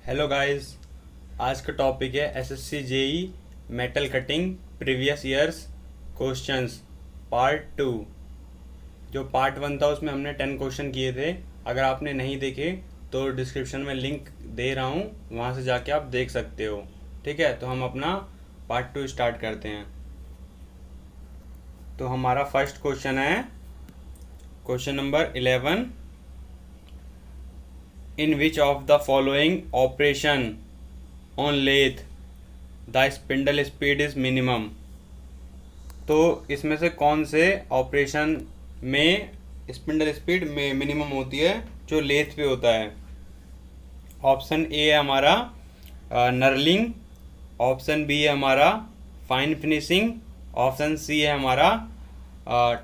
Hello guys. आज का topic है SSC JE metal cutting previous years questions part 2। जो पार्ट 1 था उसमें हमने 10 क्वेश्चन किए थे। अगर आपने नहीं देखे तो डिस्क्रिप्शन में लिंक दे रहा हूँ, वहाँ से जाके आप देख सकते हो। ठीक है, तो हम अपना पार्ट 2 स्टार्ट करते हैं। तो हमारा फर्स्ट क्वेश्चन है question number 11। In which of the following operation on lathe the spindle speed is minimum? तो इसमें से कौन से ऑपरेशन में स्पिंडल स्पीड में मिनिमम होती है जो लेथ पे होता है? ऑप्शन ए है हमारा नर्लिंग, ऑप्शन बी है हमारा फाइन फिनिशिंग, ऑप्शन सी है हमारा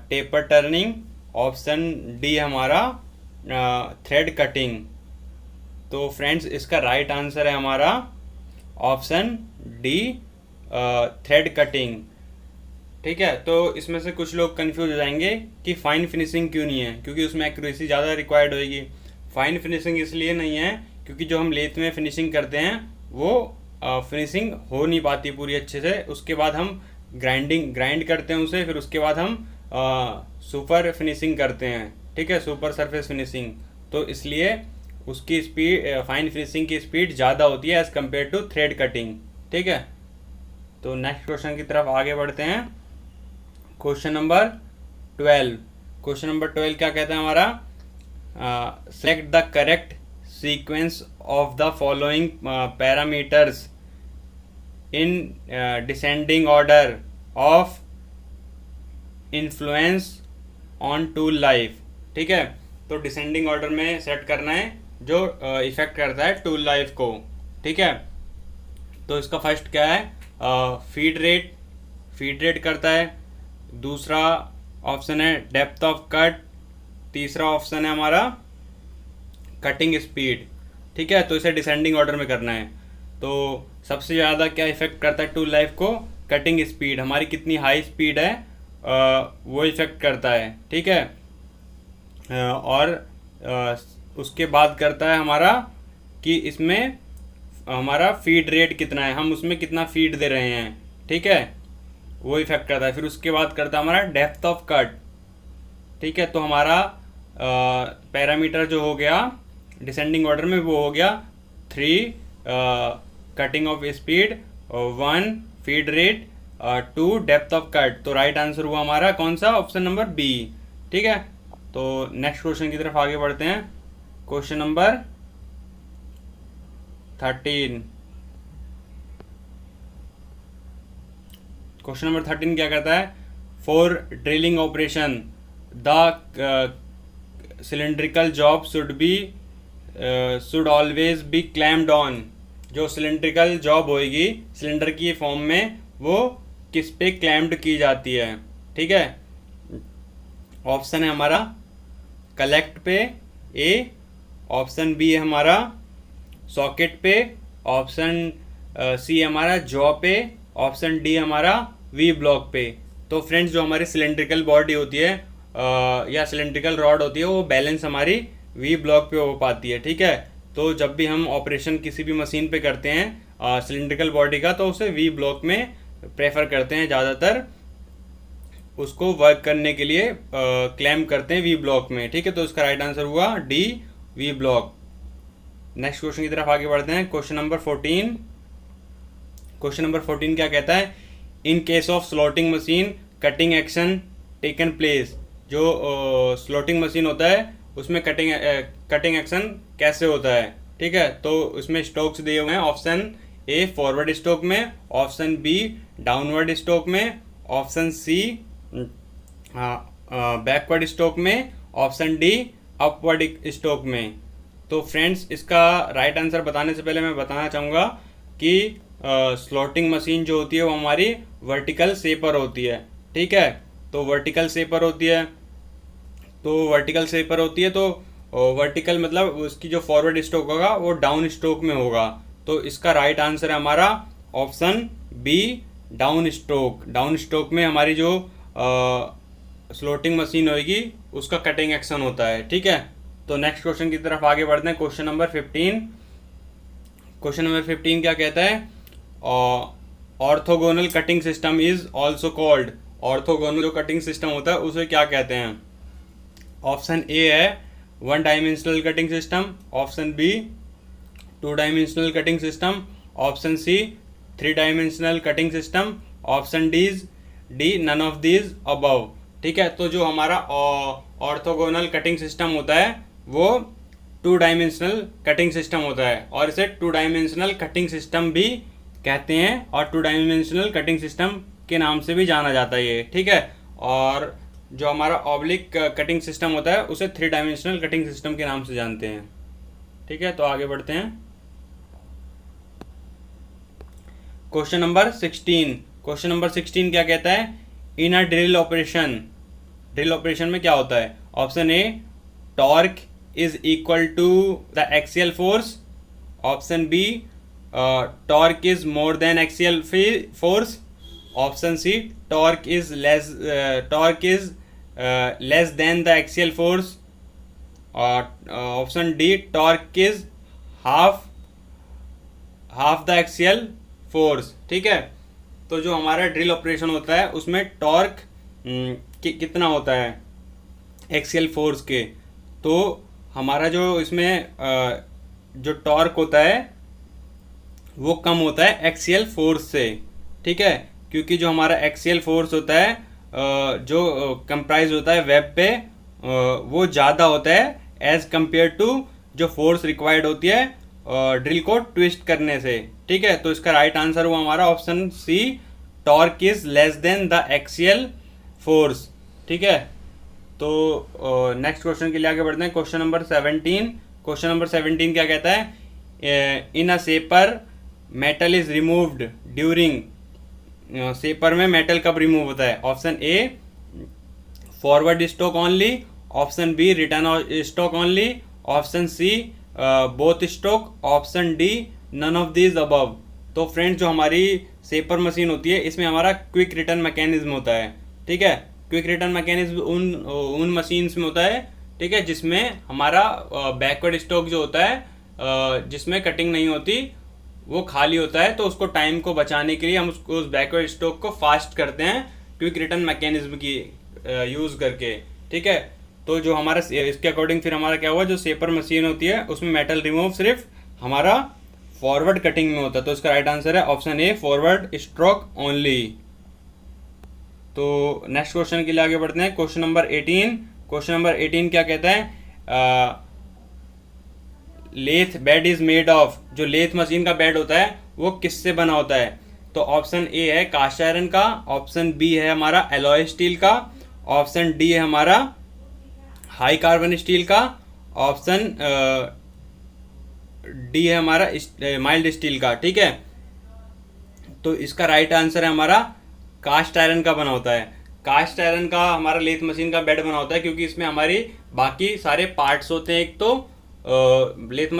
टेपर टर्निंग, ऑप्शन डी है हमारा थ्रेड कटिंग। तो फ्रेंड्स इसका राइट आंसर है हमारा ऑप्शन डी थ्रेड कटिंग। ठीक है, तो इसमें से कुछ लोग कंफ्यूज हो जाएंगे कि फाइन फिनिशिंग क्यों नहीं है, क्योंकि उसमें एक्यूरेसी ज़्यादा रिक्वायर्ड होगी। फाइन फिनिशिंग इसलिए नहीं है क्योंकि जो हम लेथ में फिनिशिंग करते हैं वो फिनिशिंग हो नहीं पाती पूरी अच्छे से। उसके बाद हम ग्राइंड करते हैं उसे, फिर उसके बाद हम सुपर फिनिशिंग करते हैं। ठीक है, सुपर सरफेस फिनिशिंग। तो इसलिए उसकी स्पीड फाइन फिनिशिंग की स्पीड ज़्यादा होती है as compare to thread cutting. ठीक है, तो नेक्स्ट क्वेश्चन की तरफ आगे बढ़ते हैं। Question number 12। क्वेश्चन नंबर 12 क्या कहता है हमारा? Select the correct sequence of the following parameters in descending order of influence on tool life. ठीक है, तो डिसेंडिंग ऑर्डर में सेट करना है जो इफेक्ट करता है टूल लाइफ को। ठीक है, तो इसका फर्स्ट क्या है? फीड रेट करता है। दूसरा ऑप्शन है डेप्थ ऑफ कट। तीसरा ऑप्शन है हमारा कटिंग स्पीड। ठीक है, तो इसे डिसेंडिंग ऑर्डर में करना है। तो सबसे ज़्यादा क्या इफेक्ट करता है टूल लाइफ को? कटिंग स्पीड, हमारी कितनी हाई स्पीड है वो इफेक्ट करता है। ठीक है, और उसके बाद करता है हमारा कि इसमें हमारा फीड रेट कितना है, हम उसमें कितना फीड दे रहे हैं। ठीक है, वो इफेक्ट करता है। फिर उसके बाद करता है हमारा डेप्थ ऑफ कट। ठीक है, तो हमारा पैरामीटर जो हो गया डिसेंडिंग ऑर्डर में वो हो गया 3 cutting off speed, 1 feed rate, 2 depth of cut. तो राइट आंसर हुआ हमारा कौन सा? Option number B. ठीक है, तो नेक्स्ट क्वेश्चन की तरफ आगे बढ़ते हैं। Question number 13। क्वेश्चन नंबर 13 क्या कहता है? For drilling operation the cylindrical job should always be clamped on. जो सिलेंड्रिकल जॉब होगी सिलेंडर की फॉर्म में वो किस पे क्लैम्प्ड की जाती है? ठीक है, ऑप्शन है हमारा कलेक्ट पे ए, ऑप्शन बी है हमारा सॉकेट पे, ऑप्शन सी है हमारा जॉ पे, ऑप्शन डी हमारा वी ब्लॉक पे। तो फ्रेंड्स जो हमारी सिलेंड्रिकल बॉडी होती है या सिलेंड्रिकल रॉड होती है वो बैलेंस हमारी वी ब्लॉक पे हो पाती है। ठीक है, तो जब भी हम ऑपरेशन किसी भी मशीन पे करते हैं सिलेंड्रिकल बॉडी का, तो उसे वी ब्लॉक में प्रेफर करते हैं ज़्यादातर, उसको वर्क करने के लिए क्लैम्प करते हैं वी ब्लॉक में। ठीक है, तो इसका राइट आंसर हुआ D V block. Next question की तरफ आगे बढ़ते हैं। Question number 14। क्वेश्चन नंबर 14 क्या कहता है? In case of slotting machine cutting action taken place. जो स्लॉटिंग मशीन होता है उसमें कटिंग एक्शन कैसे होता है? ठीक है, तो उसमें स्ट्रोक्स दिए हुए हैं। ऑप्शन ए फॉरवर्ड स्ट्रोक में, ऑप्शन बी डाउनवर्ड स्ट्रोक में, ऑप्शन सी बैकवर्ड स्ट्रोक में, ऑप्शन डी अपवर्ड स्ट्रोक में। तो फ्रेंड्स इसका राइट आंसर बताने से पहले मैं बताना चाहूँगा कि स्लॉटिंग मशीन जो होती है वो हमारी वर्टिकल शेपर होती है। ठीक है, तो वर्टिकल शेपर होती है, तो वर्टिकल मतलब उसकी जो फॉरवर्ड स्ट्रोक होगा वो डाउन स्ट्रोक में होगा। तो इसका राइट आंसर है हमारा ऑप्शन बी डाउन स्ट्रोक में हमारी जो स्लॉटिंग मशीन होगी उसका कटिंग एक्शन होता है। ठीक है, तो नेक्स्ट क्वेश्चन की तरफ आगे बढ़ते हैं। Question number 15। क्वेश्चन नंबर 15 क्या कहता है? Orthogonal cutting system is also called, orthogonal जो कटिंग सिस्टम होता है उसे क्या कहते हैं? ऑप्शन ए है one dimensional cutting system, option B two dimensional cutting system, option C three dimensional cutting system, option D none of these above. ठीक है, तो जो हमारा ऑर्थोगोनल कटिंग सिस्टम होता है वो टू डायमेंशनल कटिंग सिस्टम होता है, और इसे टू डायमेंशनल कटिंग सिस्टम भी कहते हैं, और टू डायमेंशनल कटिंग सिस्टम के नाम से भी जाना जाता है ये। ठीक है, और जो हमारा ऑब्लिक कटिंग सिस्टम होता है उसे थ्री डायमेंशनल कटिंग सिस्टम के नाम से जानते हैं। ठीक है, तो आगे बढ़ते हैं। क्वेश्चन नंबर 16, क्वेश्चन नंबर 16 क्या कहता है? In a drill operation, drill operation में क्या होता है? Option A torque is equal to the axial force, option B torque is more than axial force, option C torque is less than the axial force, option D torque is half the axial force. ठीक है, तो जो हमारा drill operation होता है उसमें torque कितना होता है एक्सियल फोर्स के? तो हमारा जो इसमें जो टॉर्क होता है वो कम होता है एक्सियल फोर्स से। ठीक है, क्योंकि जो हमारा एक्सियल फोर्स होता है जो कंप्राइज होता है वेब पे वो ज़्यादा होता है एज कंपेयर टू जो फोर्स रिक्वायर्ड होती है ड्रिल को ट्विस्ट करने से। ठीक है, तो इसका राइट आंसर हुआ हमारा option C, torque is less than the axial force. ठीक है, तो नेक्स्ट क्वेश्चन के लिए आगे बढ़ते हैं। क्वेश्चन नंबर 17, क्वेश्चन नंबर 17 क्या कहता है? In a shaper metal is removed during, shaper में मेटल कब रिमूव होता है? Option A forward stroke only, option B return stroke only, option C both stroke, option D none of these above. तो friends जो हमारी shaper machine होती है इसमें हमारा क्विक रिटर्न मैकेनिज्म होता है। ठीक है, क्विक रिटर्न मैकेनिज्म उन मशीन्स में होता है, ठीक है, जिसमें हमारा बैकवर्ड स्ट्रोक जो होता है जिसमें कटिंग नहीं होती वो खाली होता है, तो उसको टाइम को बचाने के लिए हम उसको उस बैकवर्ड स्ट्रोक को फास्ट करते हैं क्विक रिटर्न मैकेनिज्म की यूज़ करके। ठीक है, तो जो हमारा इसके अकॉर्डिंग फिर हमारा क्या हुआ, जो सेपर मशीन होती है उसमें मेटल रिमूव सिर्फ हमारा फॉरवर्ड कटिंग में होता है, तो इसका राइट आंसर है option A forward stroke only. तो नेक्स्ट क्वेश्चन के लिए आगे बढ़ते हैं। क्वेश्चन नंबर 18, क्वेश्चन नंबर 18 क्या कहता है? Lathe bed is made of, जो लेथ मशीन का बेड होता है वो किससे बना होता है? तो ऑप्शन ए है कास्ट आयरन का, ऑप्शन बी है हमारा एलॉय स्टील का, ऑप्शन डी है हमारा हाई कार्बन स्टील का, ऑप्शन डी है हमारा माइल्ड स्टील का। ठीक है, तो इसका राइट आंसर है हमारा कास्ट आयरन का बना होता है। कास्ट आयरन का हमारा लेथ मशीन का बेड बना होता है क्योंकि इसमें हमारी बाकी सारे पार्ट्स होते हैं, एक तो लेथ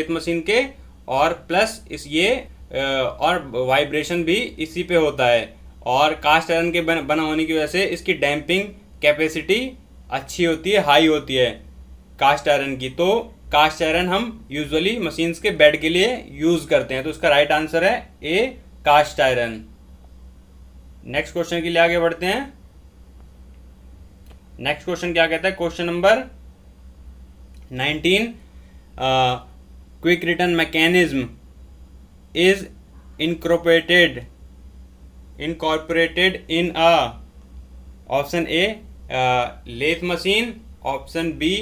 मशीन के, और प्लस और वाइब्रेशन भी इसी पे होता है, और कास्ट आयरन के बना होने की वजह से इसकी डैम्पिंग कैपेसिटी अच्छी होती है, हाई होती है कास्ट आयरन की। तो कास्ट आयरन हम यूजुअली मशीन्स के बेड के लिए यूज़ करते हैं, तो इसका राइट आंसर है ए कास्ट आयरन। नेक्स्ट क्वेश्चन के लिए आगे बढ़ते हैं। नेक्स्ट क्वेश्चन क्या कहता है? Question number 19, quick return mechanism is incorporated in a, option A lathe machine, option B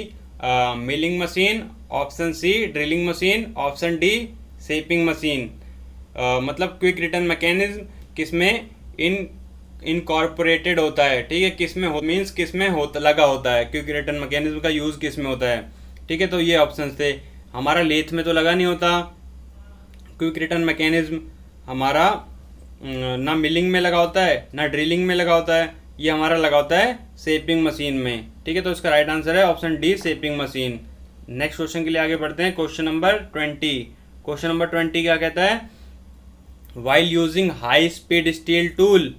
milling machine, option C drilling machine, option D shaping machine. मतलब quick return mechanism किसमें इनकॉर्पोरेटेड होता है, ठीक है, किसमें मीन्स किसमें लगा होता है, क्विक रिटर्न मैकेनिज्म का यूज़ किसमें होता है। ठीक है, तो ये ऑप्शन थे। हमारा लेथ में तो लगा नहीं होता क्विक रिटर्न मैकेनिज्म, हमारा ना मिलिंग में लगा होता है ना ड्रिलिंग में लगा होता है, ये हमारा लगा होता है शेपिंग मशीन में। ठीक है, तो इसका राइट आंसर है option D shaping machine. Next question के लिए आगे बढ़ते हैं। क्वेश्चन नंबर 20, क्वेश्चन नंबर 20 क्या कहता है? While using high speed steel tool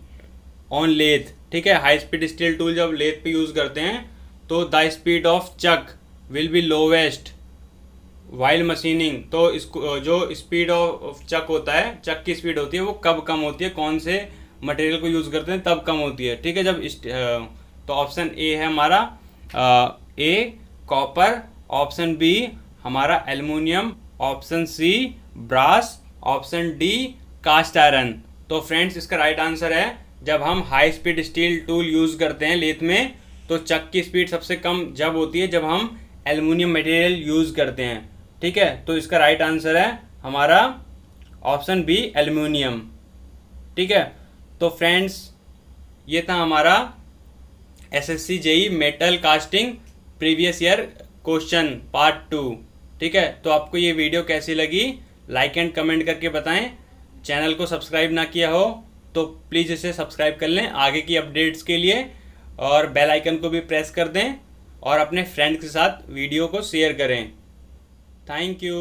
on lathe, ठीक है, हाई स्पीड स्टील टूल जब लेथ पे यूज करते हैं तो the speed of chuck will be lowest while machining, तो इसको जो स्पीड ऑफ चक होता है, चक की स्पीड होती है वो कब कम होती है, कौन से मटेरियल को यूज़ करते हैं तब कम होती है। ठीक है, जब तो ऑप्शन ए है हमारा ए कॉपर, ऑप्शन बी हमारा aluminium, option C brass, option D cast iron. तो फ्रेंड्स इसका राइट आंसर है जब हम high speed steel tool use करते हैं लेथ में, तो चक की स्पीड सबसे कम जब होती है जब हम एल्युमिनियम मटेरियल यूज़ करते हैं। ठीक है, तो इसका राइट आंसर है हमारा ऑप्शन बी एल्युमिनियम। ठीक है, तो फ्रेंड्स ये था हमारा SSC JE metal casting previous year question part 2। ठीक है, तो आपको ये वीडियो कैसी लगी लाइक एंड कमेंट करके बताएं। चैनल को सब्सक्राइब ना किया हो तो प्लीज़ इसे सब्सक्राइब कर लें आगे की अपडेट्स के लिए, और बेल आइकन को भी प्रेस कर दें और अपने फ्रेंड्स के साथ वीडियो को शेयर करें। Thank you.